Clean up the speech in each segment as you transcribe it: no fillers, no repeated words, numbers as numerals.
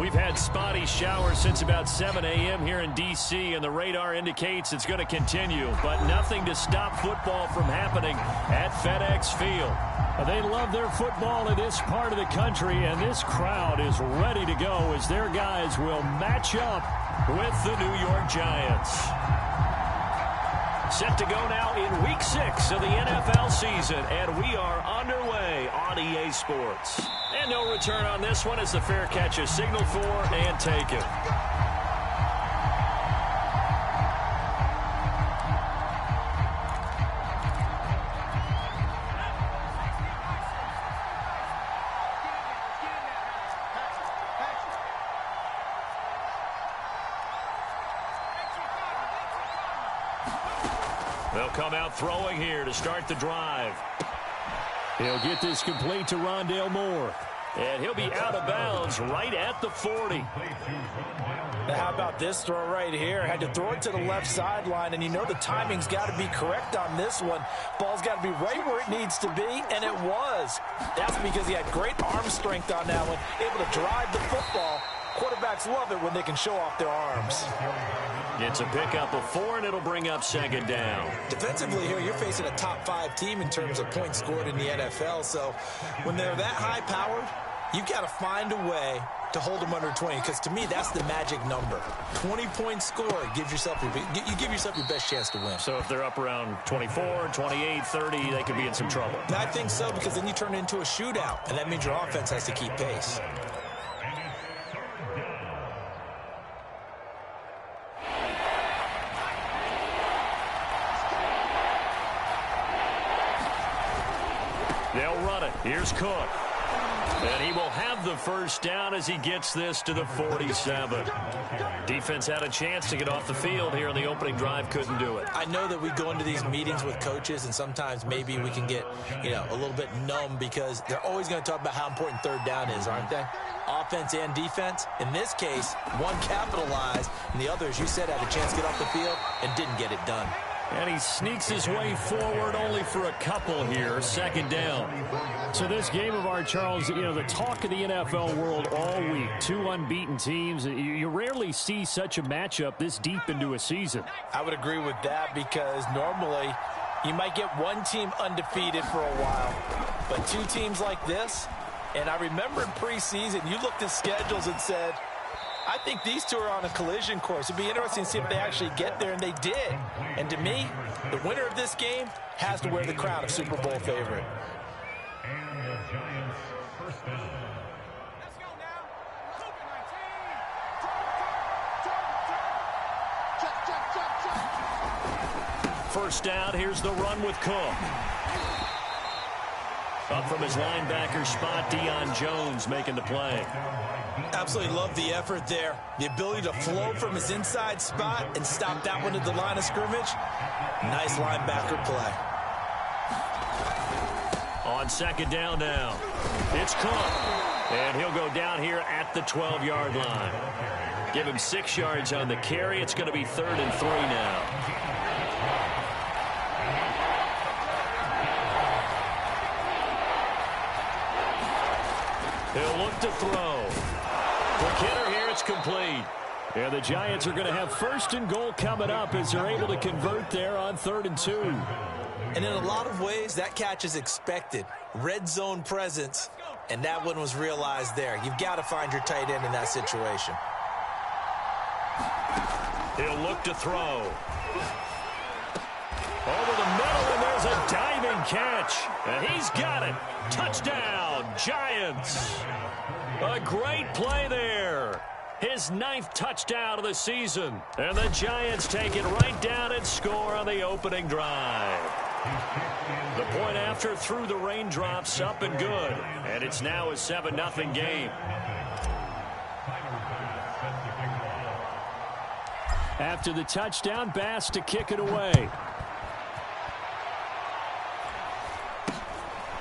We've had spotty showers since about 7 a.m. here in D.C., and the radar indicates it's going to continue, but nothing to stop football from happening at FedEx Field. They love their football in this part of the country, and this crowd is ready to go as their guys will match up with the New York Giants. Set to go now in Week 6 of the NFL season, and we are underway on EA Sports. And no return on this one as the fair catch is signaled for and taken. They'll come out throwing here to start the drive. He'll get this complete to Rondale Moore. And he'll be out of bounds right at the 40. Now how about this throw right here? Had to throw it to the left sideline, and you know the timing's got to be correct on this one. Ball's got to be right where it needs to be, and it was. That's because he had great arm strength on that one, able to drive the football. Quarterbacks love it when they can show off their arms. It's a pickup of 4, and it'll bring up second down. Defensively here, you're facing a top-5 team in terms of points scored in the NFL. So when they're that high-powered, you've got to find a way to hold them under 20, because to me, that's the magic number. 20 points scored, you give yourself your best chance to win. So if they're up around 24, 28, 30, they could be in some trouble. I think so, because then you turn it into a shootout, and that means your offense has to keep pace. They'll run it. Here's Cook. And he will have the first down as he gets this to the 47. Defense had a chance to get off the field here in the opening drive. Couldn't do it. I know that we go into these meetings with coaches, and sometimes maybe we can get, a little bit numb because they're always going to talk about how important third down is, aren't they? Offense and defense. In this case, one capitalized, and the other, as you said, had a chance to get off the field and didn't get it done. And he sneaks his way forward only for a couple here. Second down. So this game of ours, Charles, the talk of the NFL world all week. 2 unbeaten teams. You rarely see such a matchup this deep into a season. I would agree with that, because normally you might get one team undefeated for a while. But 2 teams like this, and I remember in preseason, you looked at schedules and said, I think these 2 are on a collision course. It'd be interesting to see if they actually get there, and they did. And to me, the winner of this game has to wear the crown of Super Bowl favorite. First down, here's the run with Cook. Up from his linebacker spot, Deion Jones making the play. Absolutely love the effort there. The ability to flow from his inside spot and stop that one at the line of scrimmage. Nice linebacker play. On second down now, it's Cook. And he'll go down here at the 12-yard line. Give him 6 yards on the carry. It's going to be 3rd and 3 now. He'll look to throw. Quick hitter here, it's complete. And the Giants are going to have 1st and goal coming up as they're able to convert there on 3rd and 2. And in a lot of ways, that catch is expected. Red zone presence, and that one was realized there. You've got to find your tight end in that situation. He'll look to throw. Over the middle, and there's a diving catch. And he's got it. Touchdown, Giants. A great play there. His 9th touchdown of the season. And the Giants take it right down and score on the opening drive. The point after through the raindrops, up and good. And it's now a 7-0 game. After the touchdown, Bass to kick it away.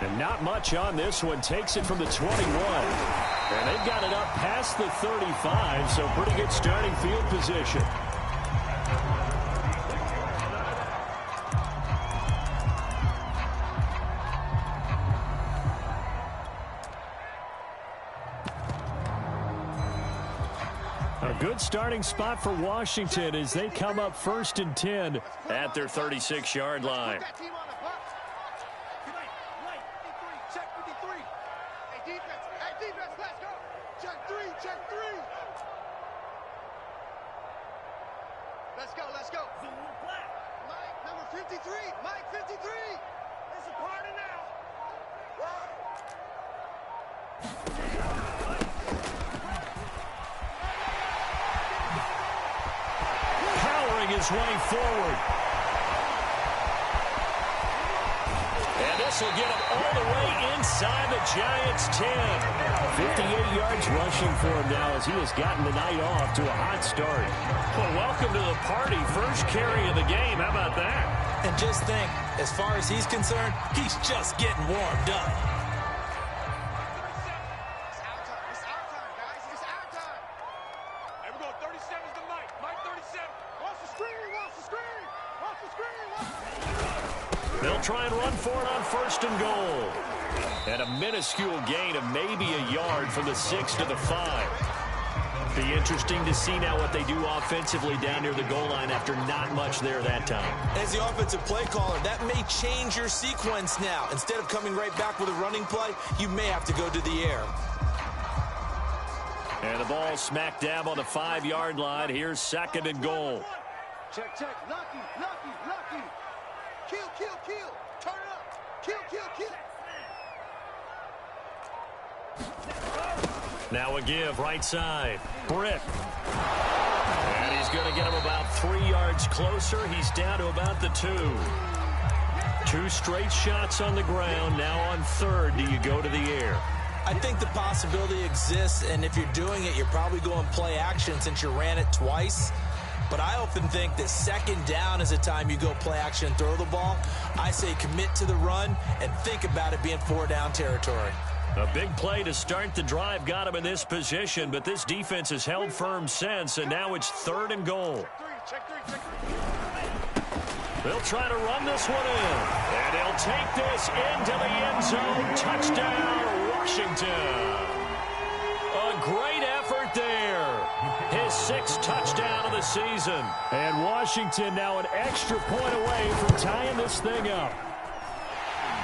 And not much on this one. Takes it from the 21. And they've got it up past the 35, so pretty good starting field position. Good starting spot for Washington as they come up 1st and 10 at their 36-yard line. Let's go. Mike, number 53. Mike, 53. It's a party now. Powering his way forward. And this will get him all the way inside the Giants' 10. 58 yards rushing for him now as he has gotten the night off to a hot start. Well, welcome to the party. First carry of the game. How about that? And just think, as far as he's concerned, he's just getting warmed up. It's our time. It's our time, guys. It's our time. Here we go. 37's the Mike. Mike 37. Watch the screen. Watch the screen. Watch the screen. They'll try and run for it on 1st and goal. And a minuscule gain of maybe a yard from the 6 to the 5. Be interesting to see now what they do offensively down near the goal line after not much there that time. As the offensive play caller, that may change your sequence now. Instead of coming right back with a running play, you may have to go to the air. And the ball smack dab on the 5-yard line. Here's 2nd and goal. Check. Lucky. Kill. Turn it up. Kill. Now a give, right side. Britt. And he's going to get him about 3 yards closer. He's down to about the 2. 2 straight shots on the ground. Now on 3rd, do you go to the air? I think the possibility exists, and if you're doing it, you're probably going play action since you ran it twice. But I often think that 2nd down is a time you go play action and throw the ball. I say commit to the run and think about it being 4-down territory. A big play to start the drive got him in this position, but this defense has held firm since, and now it's 3rd and goal. Check three. They'll try to run this one in, and he'll take this into the end zone. Touchdown, Washington. A great effort there. His 6th touchdown of the season. And Washington now an extra point away from tying this thing up.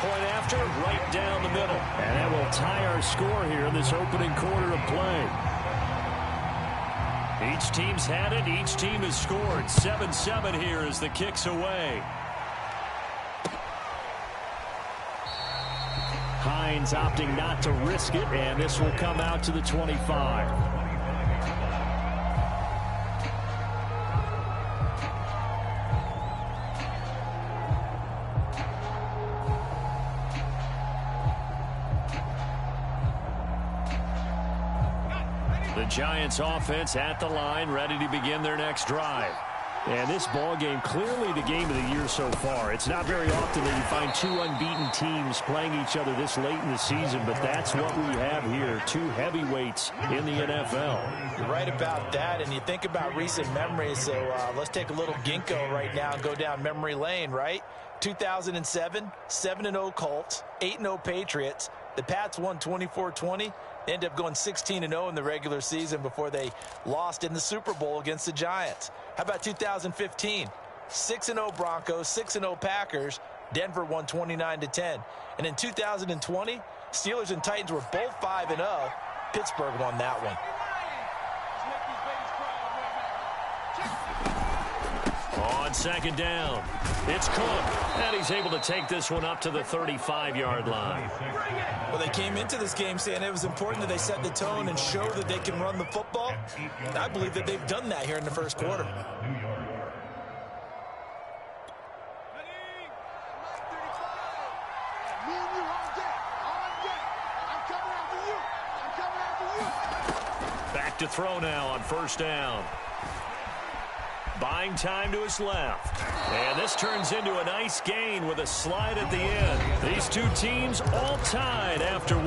Point after, right down the middle. And that will tie our score here in this opening quarter of play. Each team's had it. Each team has scored. 7-7 here as the kick's away. Hines opting not to risk it, and this will come out to the 25. The Giants offense at the line, ready to begin their next drive. And this ball game, clearly the game of the year so far. It's not very often that you find 2 unbeaten teams playing each other this late in the season, but that's what we have here. 2 heavyweights in the NFL. You're right about that, and you think about recent memories, so let's take a little ginkgo right now and go down memory lane, right? 2007, 7-0 Colts, 8-0 Patriots. The Pats won 24-20. They ended up going 16-0 in the regular season before they lost in the Super Bowl against the Giants. How about 2015? 6-0 Broncos, 6-0 Packers. Denver won 29-10. And in 2020, Steelers and Titans were both 5-0. Pittsburgh won that one. On 2nd down, it's Cook, and he's able to take this one up to the 35-yard line. Well, they came into this game saying it was important that they set the tone and show that they can run the football. And I believe that they've done that here in the first quarter. Back to throw now on 1st down. Buying time to his left. And this turns into a nice gain with a slide at the end. These 2 teams all tied after 1.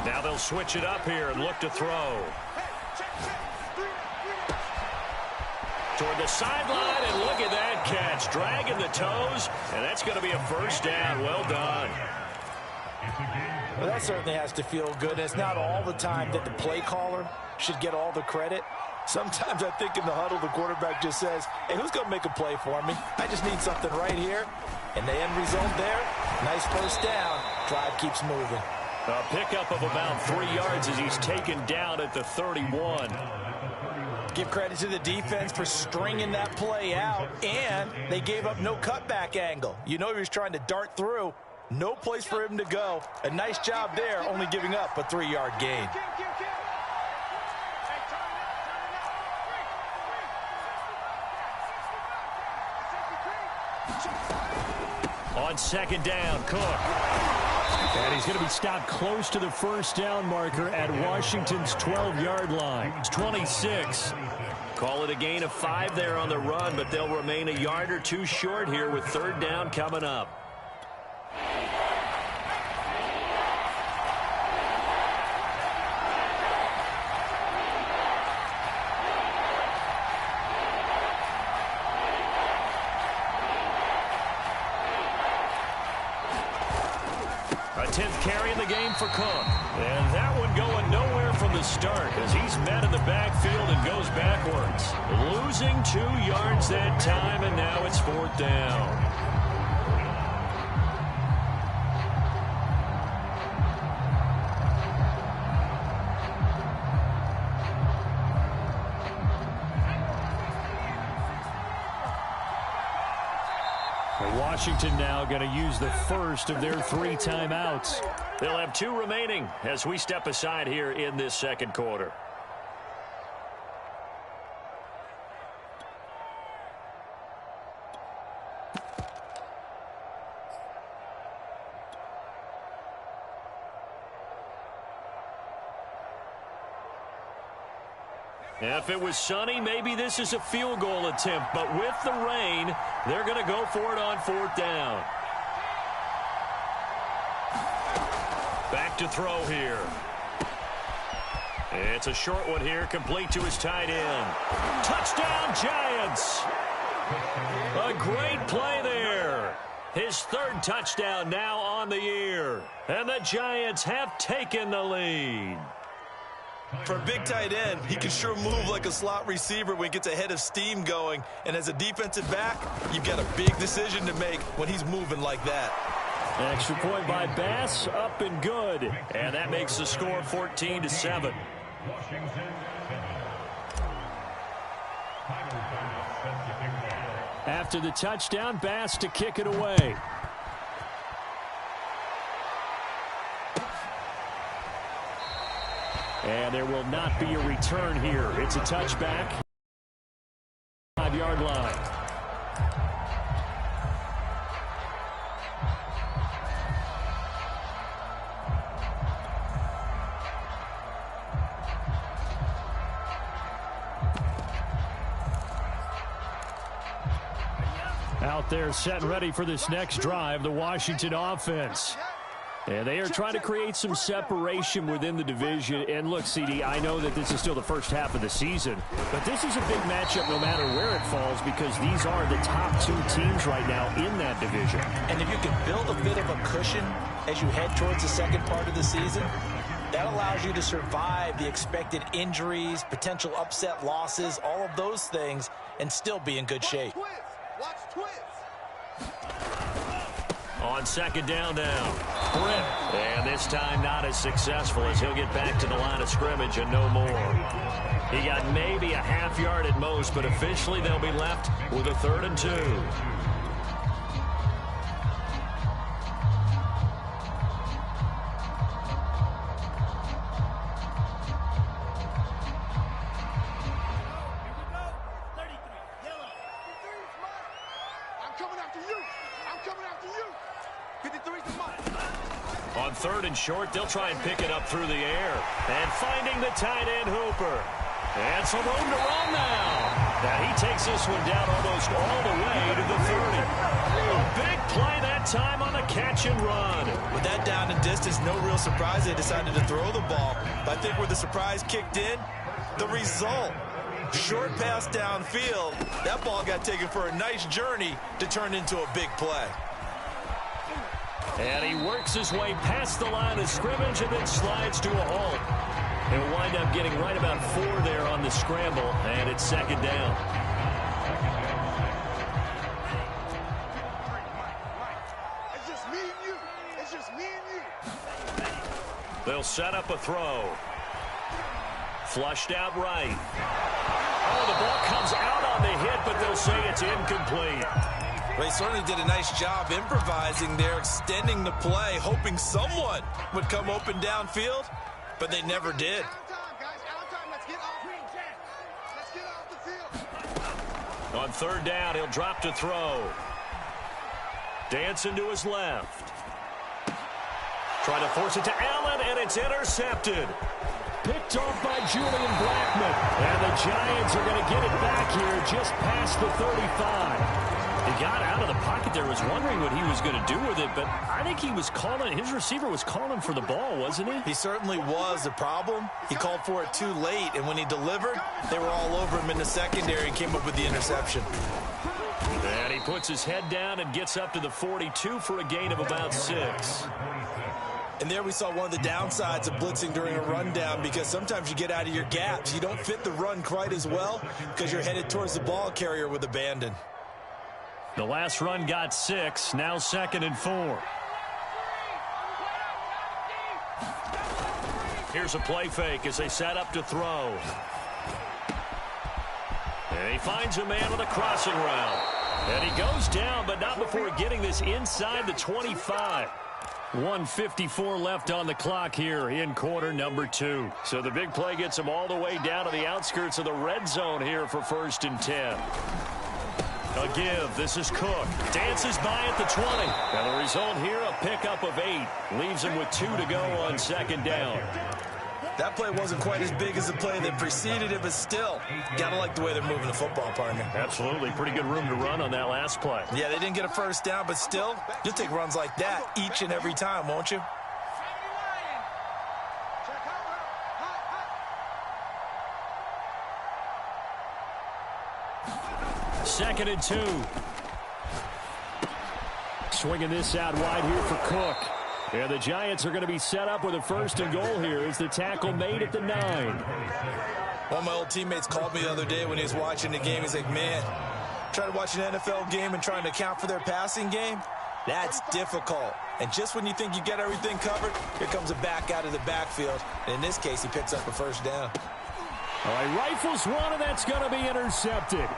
Now they'll switch it up here and look to throw. Toward the sideline, and look at that catch, dragging the toes, and that's going to be a first down. Well done. Well, that certainly has to feel good. It's not all the time that the play caller should get all the credit. Sometimes I think in the huddle, the quarterback just says, hey, who's going to make a play for me? I just need something right here. And the end result there, nice first down. Drive keeps moving. A pickup of about 3 yards as he's taken down at the 31. Give credit to the defense for stringing that play out, and they gave up no cutback angle. You know he was trying to dart through. No place for him to go. A nice job there, only giving up a 3-yard gain. On second down, Cook. And he's going to be stopped close to the first down marker at Washington's 12-yard line. It's 26. Call it a gain of 5 there on the run, but they'll remain a yard or 2 short here with third down coming up. A 10th carry in the game for Cook. And that one going nowhere from the start as he's met in the backfield and goes backwards. Losing 2 yards that time, and now it's fourth down. Washington now going to use the first of their 3 timeouts. They'll have 2 remaining as we step aside here in this second quarter. If it was sunny, maybe this is a field goal attempt, but with the rain, they're going to go for it on fourth down. Back to throw here. It's a short one here, complete to his tight end. Touchdown, Giants! A great play there. His 3rd touchdown now on the year. And the Giants have taken the lead. For a big tight end, he can sure move like a slot receiver when he gets a head of steam going. And as a defensive back, you've got a big decision to make when he's moving like that. Extra point by Bass, up and good. And that makes the score 14-7. After the touchdown, Bass to kick it away. And there will not be a return here. It's a touchback. 5-yard line. Out there set and ready for this next drive, the Washington offense. And they are trying to create some separation within the division. And look, CD, I know that this is still the first half of the season, but this is a big matchup no matter where it falls because these are the top 2 teams right now in that division. And if you can build a bit of a cushion as you head towards the second part of the season, that allows you to survive the expected injuries, potential upset losses, all of those things, and still be in good shape. Watch twins. On second down now. Britt. And this time not as successful as he'll get back to the line of scrimmage and no more. He got maybe a half yard at most, but officially they'll be left with a 3rd and 2. On 3rd and short, they'll try and pick it up through the air. And finding the tight end, Hooper. And some room to run now. Now he takes this one down almost all the way to the 30. A big play that time on the catch and run. With that down and distance, no real surprise they decided to throw the ball. But I think where the surprise kicked in, the result. Short pass downfield. That ball got taken for a nice journey to turn into a big play. And he works his way past the line of scrimmage and then slides to a halt. He'll wind up getting right about 4 there on the scramble, and it's second down. It's just me and you. It's just me and you. They'll set up a throw. Flushed out right. Oh, the ball comes out on the hit, but they'll say it's incomplete. Well, he certainly did a nice job improvising there, extending the play, hoping someone would come open downfield, but they never did. Out of time, guys. Out of time. Let's get off. Let's get off the field. On third down, he'll drop to throw. Dancing to his left. Trying to force it to Allen, and it's intercepted. Picked off by Julian Blackmon. And the Giants are going to get it back here just past the 35. He got out of the pocket there, was wondering what he was going to do with it, but I think he was calling, his receiver was calling for the ball, wasn't he? He certainly was. The problem, he called for it too late, and when he delivered, they were all over him in the secondary and came up with the interception. And he puts his head down and gets up to the 42 for a gain of about 6. And there we saw one of the downsides of blitzing during a rundown, because sometimes you get out of your gaps. You don't fit the run quite as well because you're headed towards the ball carrier with abandon. The last run got 6, now 2nd and 4. Here's a play fake as they set up to throw. And he finds a man with a crossing route. And he goes down, but not before getting this inside the 25. 1:54 left on the clock here in quarter number 2. So the big play gets him all the way down to the outskirts of the red zone here for 1st and 10. A give. This is Cook. Dances by at the 20. And the result here, a pickup of 8. Leaves him with 2 to go on 2nd down. That play wasn't quite as big as the play that preceded it, but still, gotta like the way they're moving the football, partner. Absolutely. Pretty good room to run on that last play. Yeah, they didn't get a first down, but still, you'll take runs like that each and every time, won't you? Second and 2. Swinging this out wide here for Cook. And the Giants are going to be set up with a 1st and goal here as the tackle made at the 9. One of my old teammates called me the other day when he was watching the game. He's like, man, trying to watch an NFL game and trying to account for their passing game, that's difficult. And just when you think you get everything covered, here comes a back out of the backfield. And in this case, he picks up a 1st down. All right, rifles one, and that's going to be intercepted.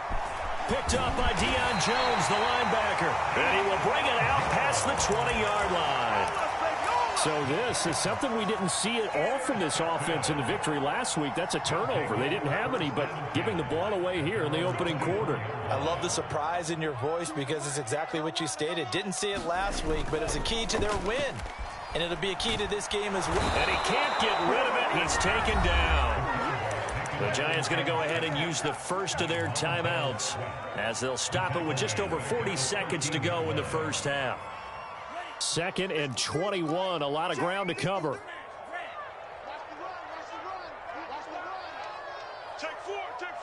Picked up by Deion Jones, the linebacker. And he will bring it out past the 20-yard line. So this is something we didn't see at all from this offense in the victory last week. That's a turnover. They didn't have any, but giving the ball away here in the opening quarter. I love the surprise in your voice because it's exactly what you stated. Didn't see it last week, but it's a key to their win. And it'll be a key to this game as well. And he can't get rid of it. He's taken down. The Giants going to go ahead and use the first of their timeouts as they'll stop it with just over 40 seconds to go in the first half. 2nd and 21, a lot of ground to cover. Take 4. Take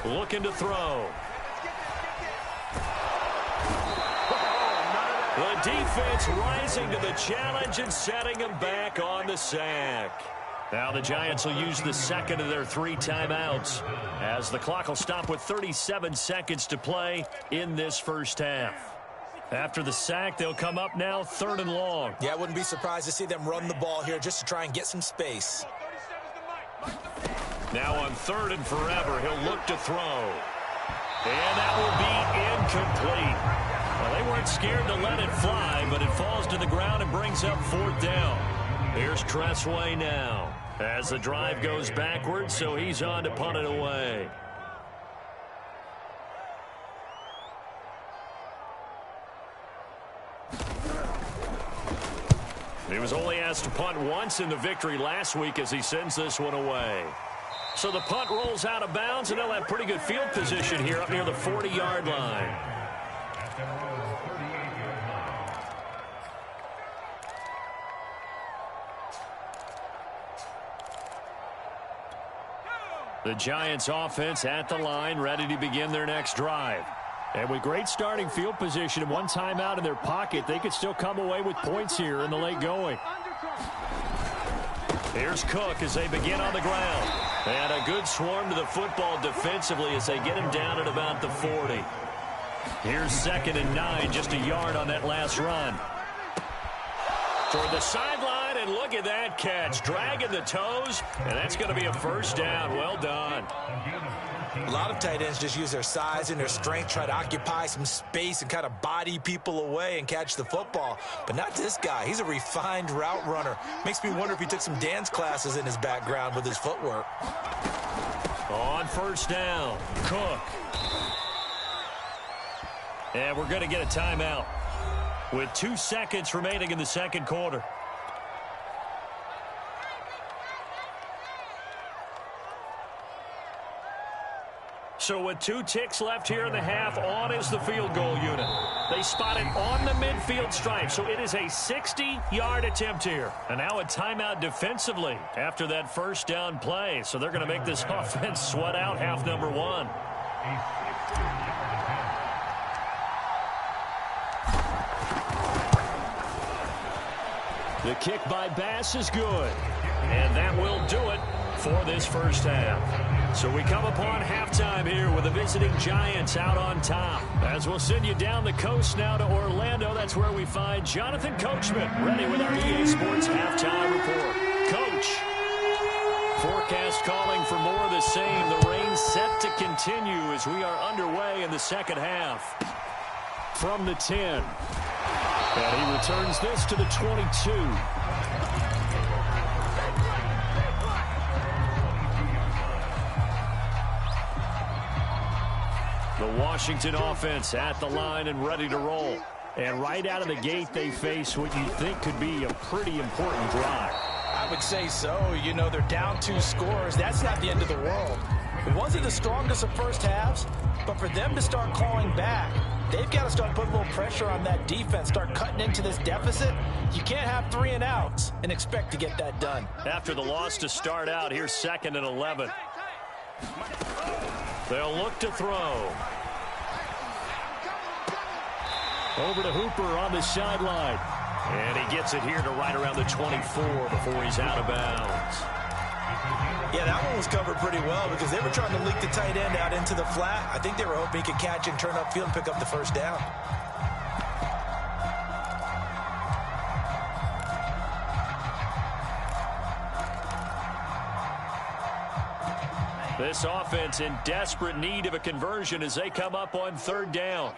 4. Looking to throw. The defense rising to the challenge and setting him back on the sack. Now the Giants will use the 2nd of their 3 timeouts as the clock will stop with 37 seconds to play in this first half. After the sack, they'll come up now 3rd and long. Yeah, I wouldn't be surprised to see them run the ball here just to try and get some space. Now on 3rd and forever, he'll look to throw. And that will be incomplete. Well, they weren't scared to let it fly, but it falls to the ground and brings up 4th down. Here's Tressway now as the drive goes backwards, so he's on to punt it away. He was only asked to punt once in the victory last week as he sends this one away. So the punt rolls out of bounds, and they'll have pretty good field position here up near the 40-yard line. The Giants offense at the line, ready to begin their next drive. And with great starting field position and one timeout in their pocket, they could still come away with points here in the late going. Here's Cook as they begin on the ground. And a good swarm to the football defensively as they get him down at about the 40. Here's 2nd and 9, just a yard on that last run. Toward the sideline, and look at that catch. Dragging the toes, and that's going to be a first down. Well done. A lot of tight ends just use their size and their strength, try to occupy some space and kind of body people away and catch the football. But not this guy. He's a refined route runner. Makes me wonder if he took some dance classes in his background with his footwork. On first down, Cook. And we're going to get a timeout with 2 seconds remaining in the second quarter. So with 2 ticks left here in the half, on is the field goal unit. They spot it on the midfield stripe, so it is a 60-yard attempt here. And now a timeout defensively after that first down play. So they're going to make this offense sweat out half number 1. The kick by Bass is good. And that will do it for this first half. So we come upon halftime here with the visiting Giants out on top. As we'll send you down the coast now to Orlando, that's where we find Jonathan Coachman ready with our EA Sports halftime report. Coach, forecast calling for more of the same. The rain set to continue as we are underway in the second half. From the 10. And he returns this to the 22. The Washington offense at the line and ready to roll. And right out of the gate, they face what you think could be a pretty important drive. I would say so. You know, they're down 2 scores. That's not the end of the world. It wasn't the strongest of first halves, but for them to start clawing back, they've got to start putting a little pressure on that defense, start cutting into this deficit. You can't have 3 and outs and expect to get that done. After the loss to start out, here's 2nd and 11. They'll look to throw. Over to Hooper on the sideline. And he gets it here to right around the 24 before he's out of bounds. Yeah, that one was covered pretty well because they were trying to leak the tight end out into the flat. I think they were hoping he could catch and turn upfield and pick up the first down. This offense in desperate need of a conversion as they come up on 3rd down.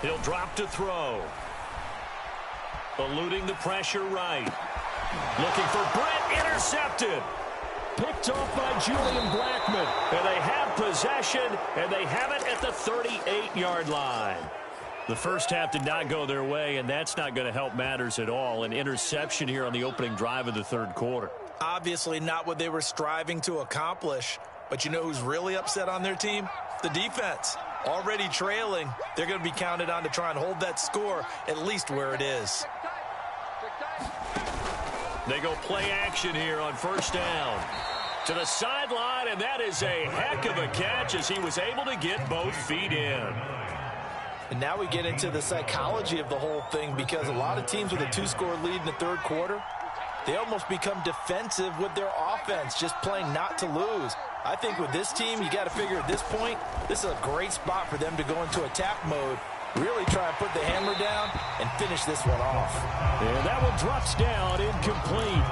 He'll drop to throw. Eluding the pressure right. Looking for Brett, intercepted. Picked off by Julian Blackmon. And they have possession, and they have it at the 38-yard line. The first half did not go their way, and that's not going to help matters at all. An interception here on the opening drive of the 3rd quarter. Obviously not what they were striving to accomplish. But you know who's really upset on their team? The defense. Already trailing. They're going to be counted on to try and hold that score at least where it is. They go play action here on first down. To the sideline, and that is a heck of a catch as he was able to get both feet in. And now we get into the psychology of the whole thing because a lot of teams with a 2-score lead in the 3rd quarter, they almost become defensive with their offense, just playing not to lose. I think with this team, you got to figure at this point, this is a great spot for them to go into attack mode, really try and put the hammer down and finish this one off. And that one drops down, incomplete.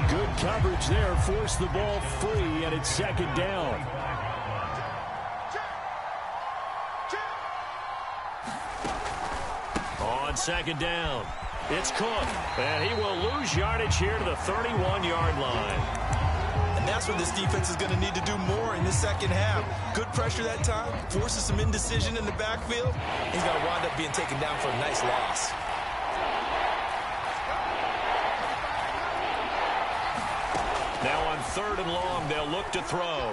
Good coverage there, forced the ball free, and it's 2nd down. On 2nd down, it's Cook, and he will lose yardage here to the 31-yard line. And that's what this defense is going to need to do more in the second half. Good pressure that time, forces some indecision in the backfield. He's going to wind up being taken down for a nice loss. Now on 3rd and long, they'll look to throw.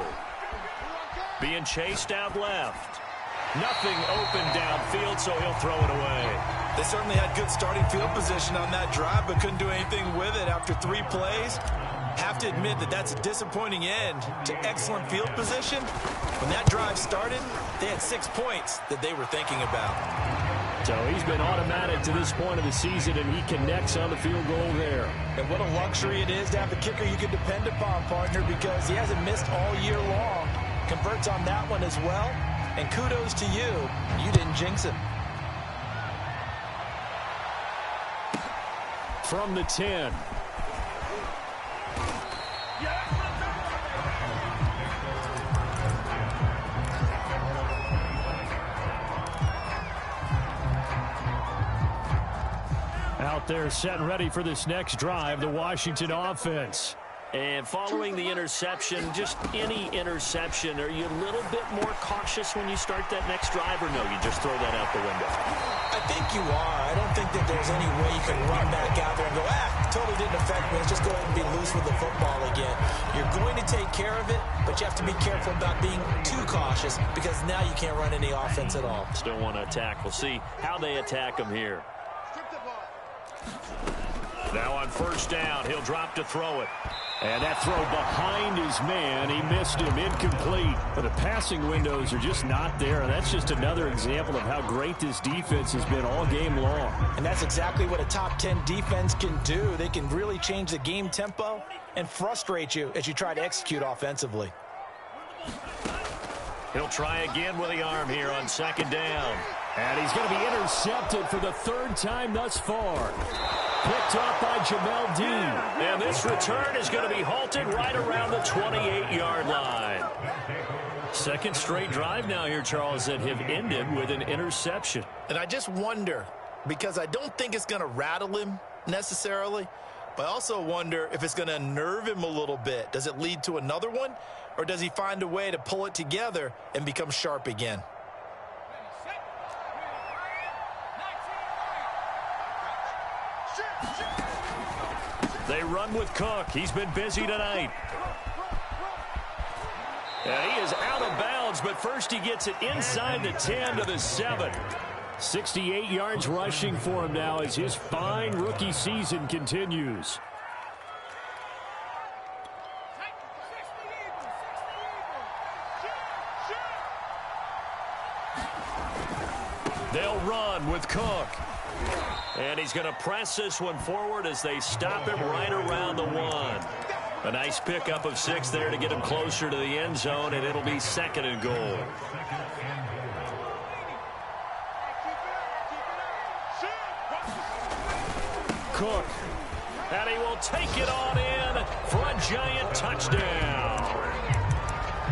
Being chased out left. Nothing open downfield, so he'll throw it away. They certainly had good starting field position on that drive, but couldn't do anything with it after 3 plays. Have to admit that that's a disappointing end to excellent field position. When that drive started, they had 6 points that they were thinking about. So he's been automatic to this point of the season, and he connects on the field goal there. And what a luxury it is to have a kicker you can depend upon, partner, because he hasn't missed all year long. Converts on that one as well. And kudos to you. You didn't jinx him. From the 10. Out there set and ready for this next drive, the Washington offense. And following the interception, just any interception, are you a little bit more cautious when you start that next drive, or no, you just throw that out the window? I think you are. I don't think that there's any way you can run back out there and go, totally didn't affect me. Let's just go ahead and be loose with the football again. You're going to take care of it, but you have to be careful about being too cautious because now you can't run any offense at all. Still want to attack. We'll see how they attack him here. Now on first down, he'll drop to throw it. And that throw behind his man, he missed him, incomplete. But the passing windows are just not there, and that's just another example of how great this defense has been all game long. And that's exactly what a top 10 defense can do. They can really change the game tempo and frustrate you as you try to execute offensively. He'll try again with the arm here on second down. And he's going to be intercepted for the third time thus far. Picked off by Jamel Dean. And this return is going to be halted right around the 28-yard line. Second straight drive now here, Charles, that have ended with an interception. And I just wonder, because I don't think it's going to rattle him necessarily, but I also wonder if it's going to unnerve him a little bit. Does it lead to another one, or does he find a way to pull it together and become sharp again? They run with Cook. He's been busy tonight. And he is out of bounds, but first he gets it inside the 10 to the 7. 68 yards rushing for him now as his fine rookie season continues. They'll run with Cook. And he's going to press this one forward as they stop him right around the 1. A nice pickup of 6 there to get him closer to the end zone, and it'll be 2nd and goal. Cook. And he will take it on in for a giant touchdown.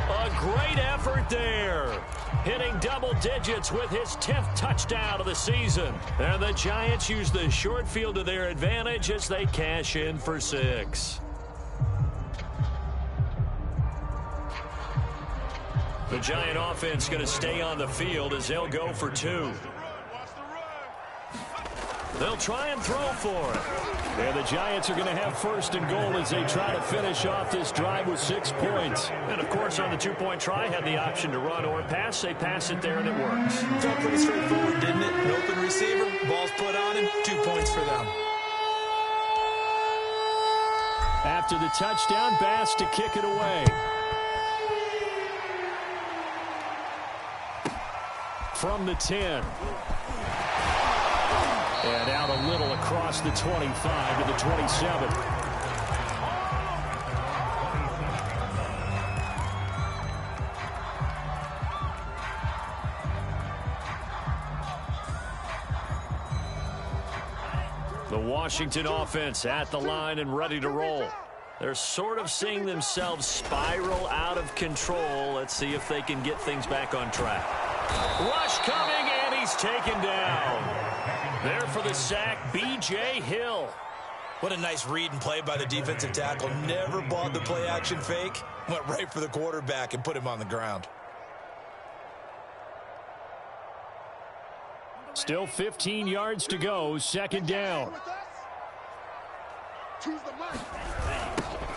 A great effort there. Hitting double digits with his 10th touchdown of the season. And the Giants use the short field to their advantage as they cash in for 6. The Giant offense going to stay on the field as they'll go for 2. They'll try and throw for it. And the Giants are going to have 1st and goal as they try to finish off this drive with 6 points. And, of course, on the 2-point try, had the option to run or pass. They pass it there, and it works. Felt pretty straightforward, didn't it? An open receiver, ball's put on him, 2 points for them. After the touchdown, Bass to kick it away. From the 10. And out a little across the 25 to the 27. The Washington offense at the line and ready to roll. They're sort of seeing themselves spiral out of control. Let's see if they can get things back on track. Rush coming, and he's taken down. There for the sack, B.J. Hill. What a nice read and play by the defensive tackle. Never bought the play-action fake. Went right for the quarterback and put him on the ground. Still 15 yards to go, 2nd down.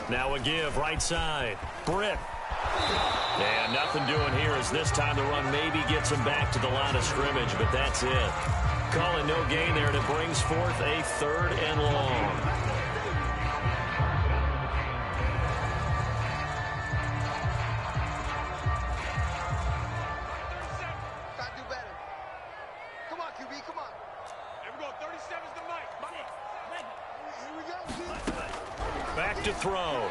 Now a give, right side. Britt. And nothing doing here as this time the run maybe gets him back to the line of scrimmage, but that's it. Calling no gain there, and it brings forth a 3rd and long. back to throw.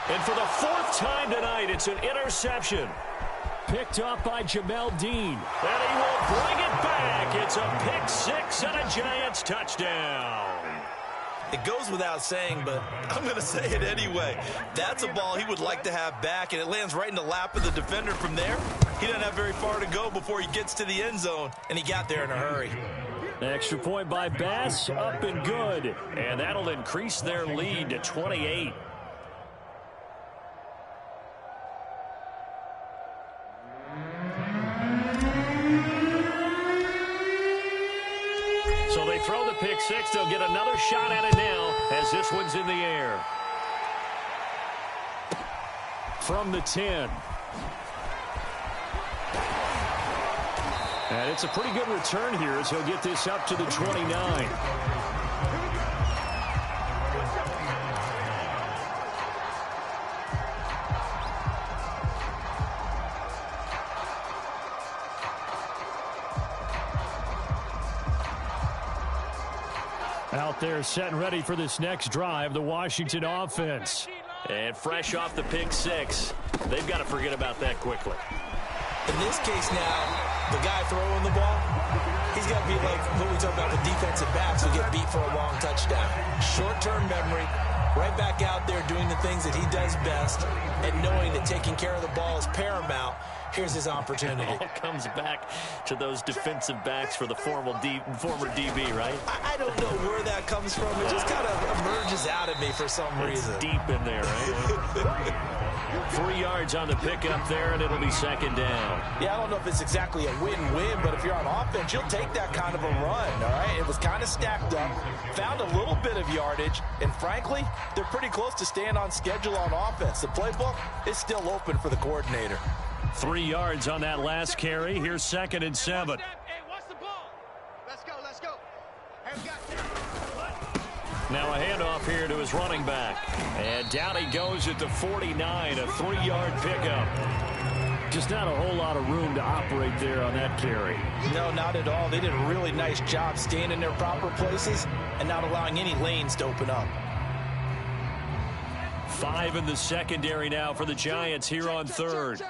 And for the 4th time tonight, it's an interception. Picked up by Jamel Dean. And he will bring it back. It's a pick 6 and a Giants touchdown. It goes without saying, but I'm going to say it anyway. That's a ball he would like to have back, and it lands right in the lap of the defender from there. He doesn't have very far to go before he gets to the end zone, and he got there in a hurry. Extra point by Bass, up and good. And that'll increase their lead to 28. So they throw the pick 6. They'll get another shot at it now as this one's in the air. From the 10. And it's a pretty good return here as he'll get this up to the 29. Out there set and ready for this next drive, the Washington offense. And fresh off the pick 6, they've got to forget about that quickly. In this case now, the guy throwing the ball, he's got to be like what we talk about with defensive backs who get beat for a long touchdown. Short-term memory, right back out there doing the things that he does best, and knowing that taking care of the ball is paramount. Here's his opportunity. It all comes back to those defensive backs for the former DB, right? I don't know where that comes from. It just kind of emerges out of me for some reason. It's deep in there, right? 3 yards on the pickup there, and it'll be 2nd down. Yeah, I don't know if it's exactly a win-win, but if you're on offense, you'll take that kind of a run, all right? It was kind of stacked up, found a little bit of yardage, and frankly, they're pretty close to staying on schedule on offense. The playbook is still open for the coordinator. 3 yards on that last carry. Here's 2nd and 7. Hey, what's the ball? Let's go, let's go. Hey, we got Now a handoff here to his running back. And down he goes at the 49, a 3-yard pickup. Just not a whole lot of room to operate there on that carry. No, not at all. They did a really nice job staying in their proper places and not allowing any lanes to open up. 5 in the secondary now for the Giants here on 3rd.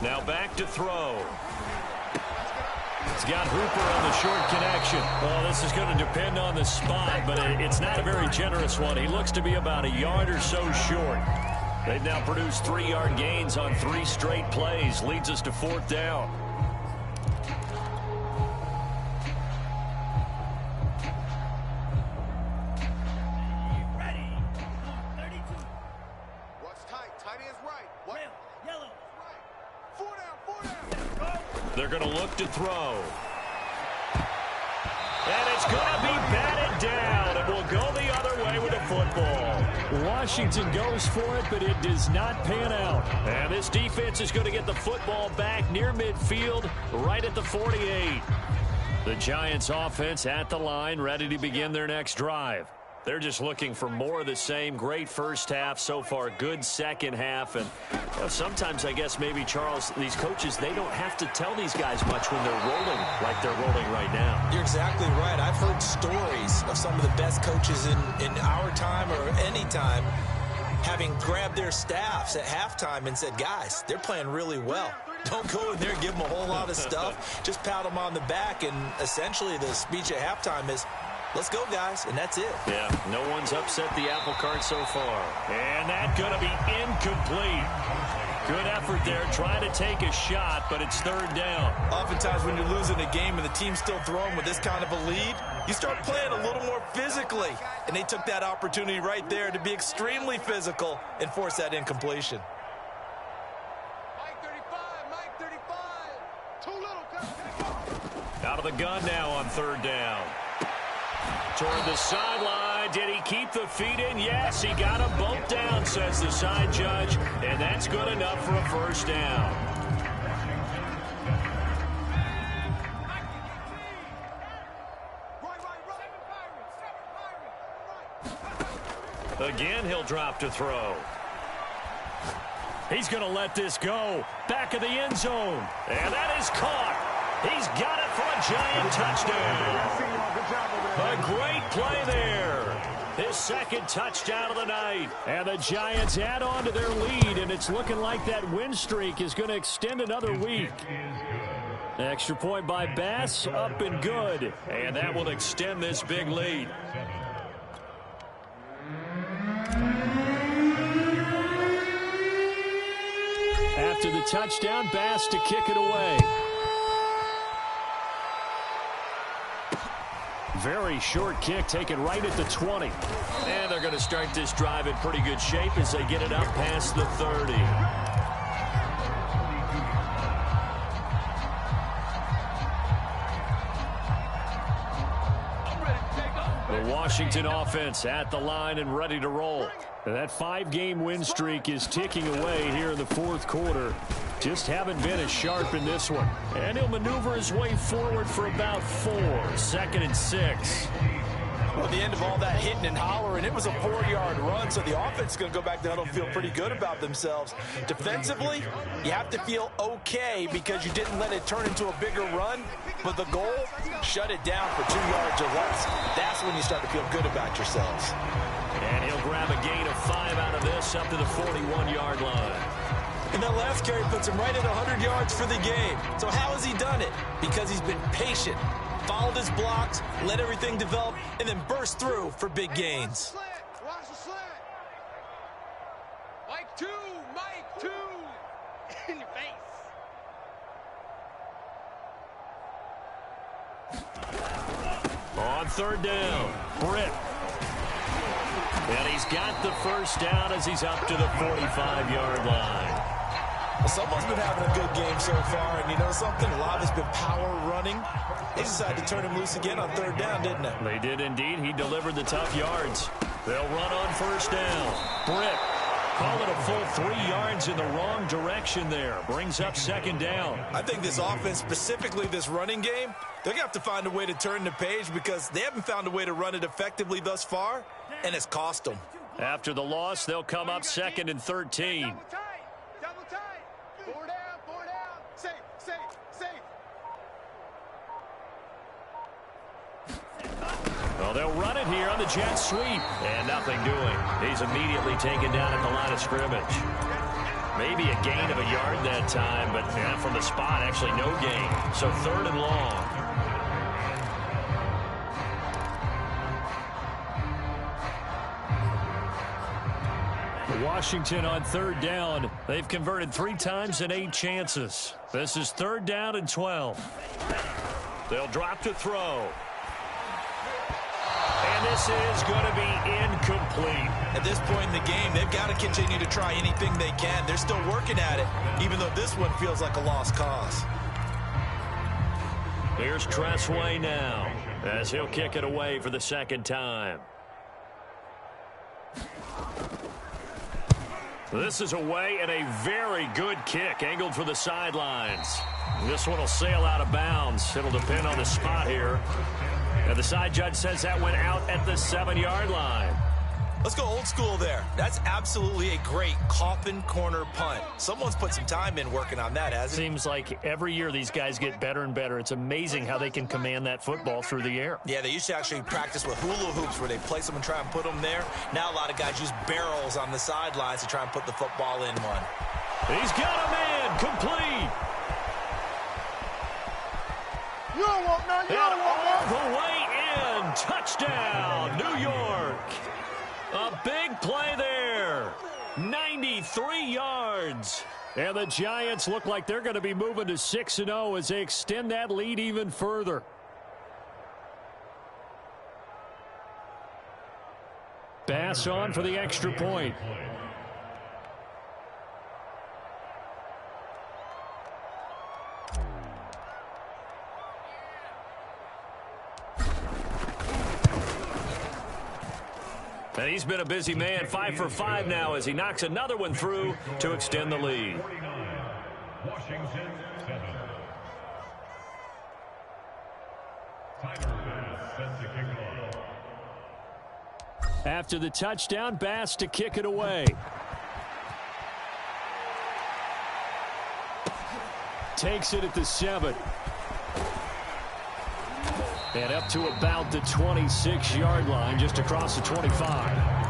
Now back to throw. He's got Hooper on the short connection. Well, this is going to depend on the spot, but it's not a very generous one. He looks to be about a yard or so short. They've now produced 3-yard gains on 3 straight plays. Leads us to 4th down. They're going to look to throw. And it's going to be batted down. It will go the other way with the football. Washington goes for it, but it does not pan out. And this defense is going to get the football back near midfield, right at the 48. The Giants offense at the line, ready to begin their next drive. They're just looking for more of the same. Great first half so far, good second half. And sometimes, I guess, maybe, Charles, these coaches, they don't have to tell these guys much when they're rolling like they're rolling right now. You're exactly right. I've heard stories of some of the best coaches in our time or any time having grabbed their staffs at halftime and said, guys, they're playing really well. Don't go in there and give them a whole lot of stuff. Just pat them on the back. And essentially the speech at halftime is, let's go, guys, and that's it. Yeah, no one's upset the apple cart so far. And that's going to be incomplete. Good effort there, trying to take a shot, but it's 3rd down. Oftentimes when you're losing a game and the team's still throwing with this kind of a lead, you start playing a little more physically. And they took that opportunity right there to be extremely physical and force that incompletion. Mike 35. Too little. Out of the gun now on 3rd down. Toward the sideline. Did he keep the feet in? Yes, he got them both down, says the side judge. And that's good enough for a 1st down. Again, he'll drop to throw. He's going to let this go. Back of the end zone. And that is caught. He's got it for a giant touchdown. A great play there. His second touchdown of the night. And the Giants add on to their lead, and it's looking like that win streak is going to extend another week. Extra point by Bass, up and good. And that will extend this big lead. After the touchdown, Bass to kick it away. Very short kick taken right at the 20. And they're going to start this drive in pretty good shape as they get it up past the 30. The Washington offense at the line and ready to roll. That 5-game win streak is ticking away here in the fourth quarter. Just haven't been as sharp in this one. And he'll maneuver his way forward for about 4. 2nd and 6. Well, at the end of all that hitting and hollering, it was a 4-yard run, so the offense is going to go back to huddle and feel pretty good about themselves. Defensively, you have to feel okay because you didn't let it turn into a bigger run, but the goal, shut it down for 2 yards or less. That's when you start to feel good about yourselves. And he'll grab a gain of 5 out of this up to the 41-yard line. And that last carry puts him right at 100 yards for the game. So how has he done it? Because he's been patient, followed his blocks, let everything develop, and then burst through for big gains. Watch the slant. Mike 2, Mike 2. In your face. On 3rd down, Britt. And he's got the first down as he's up to the 45-yard line. Well, someone's been having a good game so far, and you know something? A lot has been power running. They decided to turn him loose again on 3rd down, didn't they? They did indeed. He delivered the tough yards. They'll run on 1st down. Britt, call it a full 3 yards in the wrong direction there. Brings up 2nd down. I think this offense, specifically this running game, they're going to have to find a way to turn the page because they haven't found a way to run it effectively thus far, and it's cost them. After the loss, they'll come up 2nd and 13. Double tight. Double tight. 4 down. 4 down. Safe. Safe. Safe. Well, they'll run it here on the jet sweep. And nothing doing. He's immediately taken down at the line of scrimmage. Maybe a gain of a yard that time, but from the spot, actually no gain. So 3rd and long. Washington on 3rd down. They've converted 3 times in 8 chances. This is 3rd down and 12. They'll drop to throw. And this is going to be incomplete. At this point in the game, they've got to continue to try anything they can. They're still working at it, even though this one feels like a lost cause. Here's Tressway now, as he'll kick it away for the 2nd time. This is away and a very good kick, angled for the sidelines. This one will sail out of bounds. It'll depend on the spot here. And the side judge says that went out at the 7-yard line. Let's go old school there. That's absolutely a great coffin corner punt. Someone's put some time in working on that, hasn't it? Seems like every year these guys get better and better. It's amazing how they can command that football through the air. Yeah, they used to actually practice with hula hoops where they place them and try and put them there. Now a lot of guys use barrels on the sidelines to try and put the football in one. He's got a man, complete. You don't want none. You don't want All none. the way in. Touchdown, New York. A big play there. 93 yards. And the Giants look like they're going to be moving to 6-0 as they extend that lead even further. Bass on for the extra point. And he's been a busy man, 5 for 5 now as he knocks another one through to extend the lead. Washington 7. After the touchdown, Bass to kick it away. Takes it at the 7. And up to about the 26-yard line, just across the 25.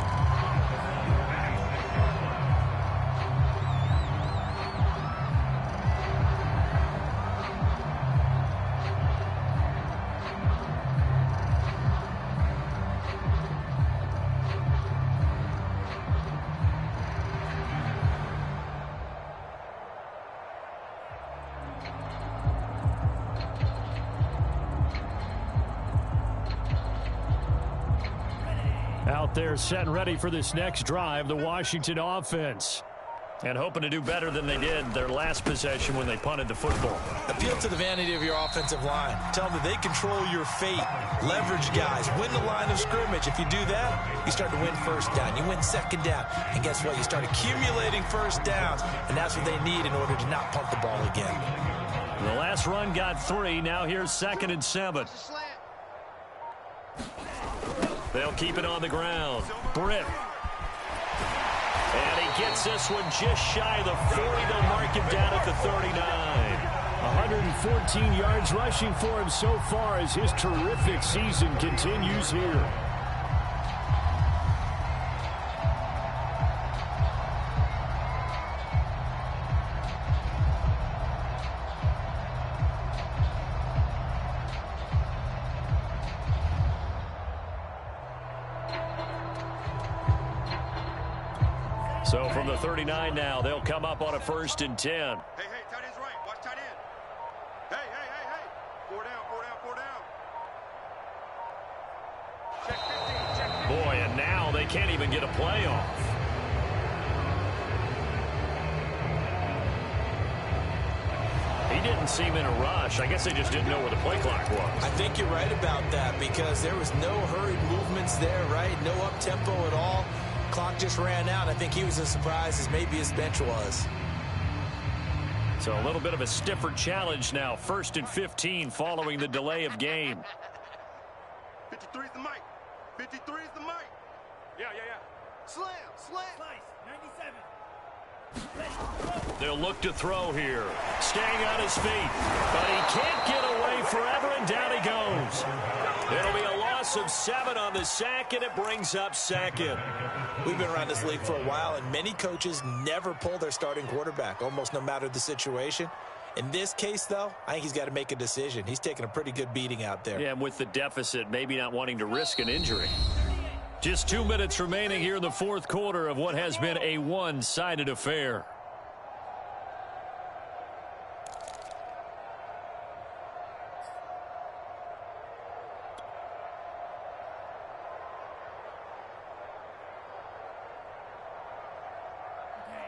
Out there set and ready for this next drive, the Washington offense. And hoping to do better than they did their last possession when they punted the football. Appeal to the vanity of your offensive line. Tell them that they control your fate. Leverage guys. Win the line of scrimmage. If you do that, you start to win first down. You win second down. And guess what? You start accumulating first downs. And that's what they need in order to not punt the ball again. The last run got 3. Now here's 2nd and 7. They'll keep it on the ground. Britt. And he gets this one just shy of the 40. They'll mark him down at the 39. 114 yards rushing for him so far as his terrific season continues here. So from the 39 now, they'll come up on a 1st and 10. Hey, tight end's right. Watch tight end. Hey. 4 down. Check 15. Boy, and now they can't even get a play off. He didn't seem in a rush. I guess they just didn't know where the play clock was. I think you're right about that because there was no hurried movements there, right? No up-tempo at all. Clock just ran out. I think he was as surprised as maybe his bench was. So a little bit of a stiffer challenge now. 1st and 15 following the delay of game. 53 is the mic. 53 is the mic. Yeah. Slam. Slice. 97. They'll look to throw here. Staying on his feet. But he can't get away forever, and down he goes. It'll be a loss of 7 on the sack, and it brings up 2nd. We've been around this league for a while, and many coaches never pull their starting quarterback, almost no matter the situation. In this case, though, I think he's got to make a decision. He's taking a pretty good beating out there. Yeah, and with the deficit, maybe not wanting to risk an injury. Just 2 minutes remaining here in the 4th quarter of what has been a one-sided affair.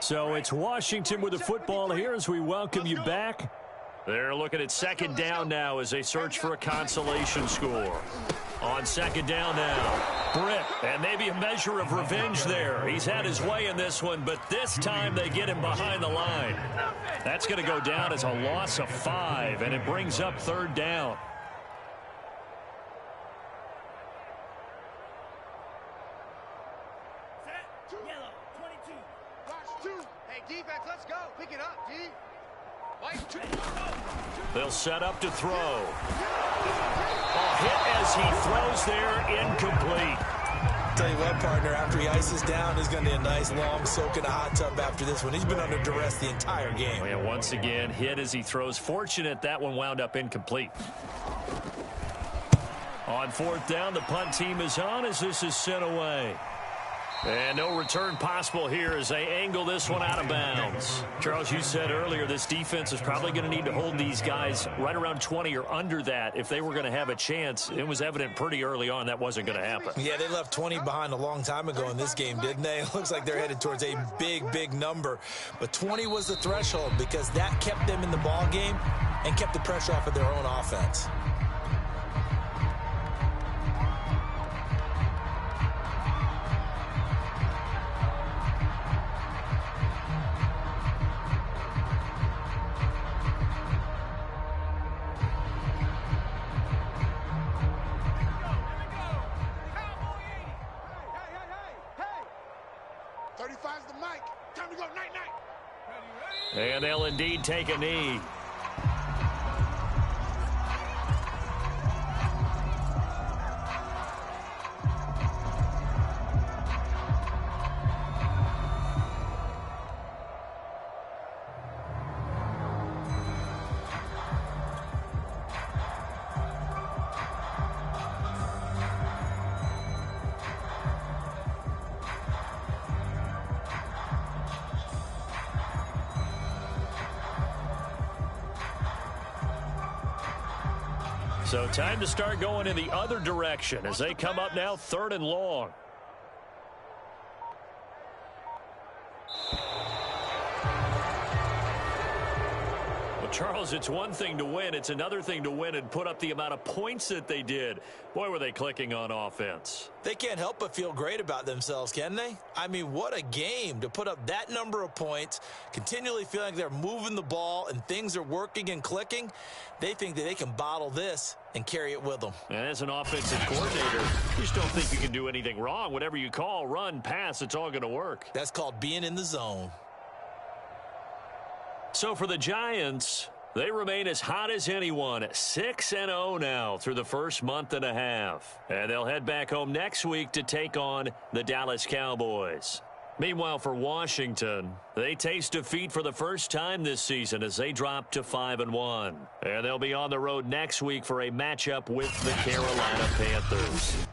So it's Washington with the football here as we welcome you back. They're looking at 2nd down now as they search for a consolation score. On 2nd down now, Britt, and maybe a measure of revenge there. He's had his way in this one, but this time they get him behind the line. That's going to go down as a loss of 5, and it brings up 3rd down. Defense, let's go. Pick it up, D. They'll set up to throw. A hit as he throws there, incomplete. Tell you what, partner, after he ices down, he's going to need a nice long soak in a hot tub after this one. He's been under duress the entire game. And once again, hit as he throws. Fortunate that one wound up incomplete. On 4th down, the punt team is on as this is sent away. And no return possible here as they angle this one out of bounds. Charles, you said earlier this defense is probably going to need to hold these guys right around 20 or under that if they were going to have a chance. It was evident pretty early on that wasn't going to happen. Yeah, they left 20 behind a long time ago in this game, didn't they? It looks like they're headed towards a big number. But 20 was the threshold because that kept them in the ball game and kept the pressure off of their own offense. And they'll indeed take a knee. So time to start going in the other direction as they come up now 3rd and long. Charles, it's one thing to win. It's another thing to win and put up the amount of points that they did. Boy, were they clicking on offense. They can't help but feel great about themselves, can they? I mean, what a game to put up that number of points, continually feeling like they're moving the ball and things are working and clicking. They think that they can bottle this and carry it with them. And as an offensive coordinator, you just don't think you can do anything wrong. Whatever you call, run, pass, it's all going to work. That's called being in the zone. So for the Giants, they remain as hot as anyone, 6-0 now through the first month and a half. And they'll head back home next week to take on the Dallas Cowboys. Meanwhile, for Washington, they taste defeat for the first time this season as they drop to 5-1. And they'll be on the road next week for a matchup with the Carolina Panthers.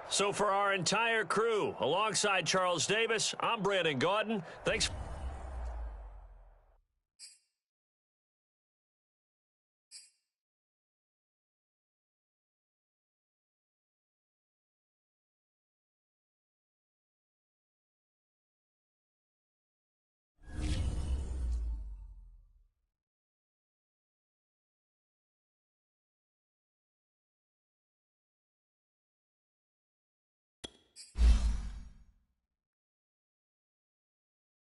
So for our entire crew, alongside Charles Davis, I'm Brandon Gaudin. Thanks.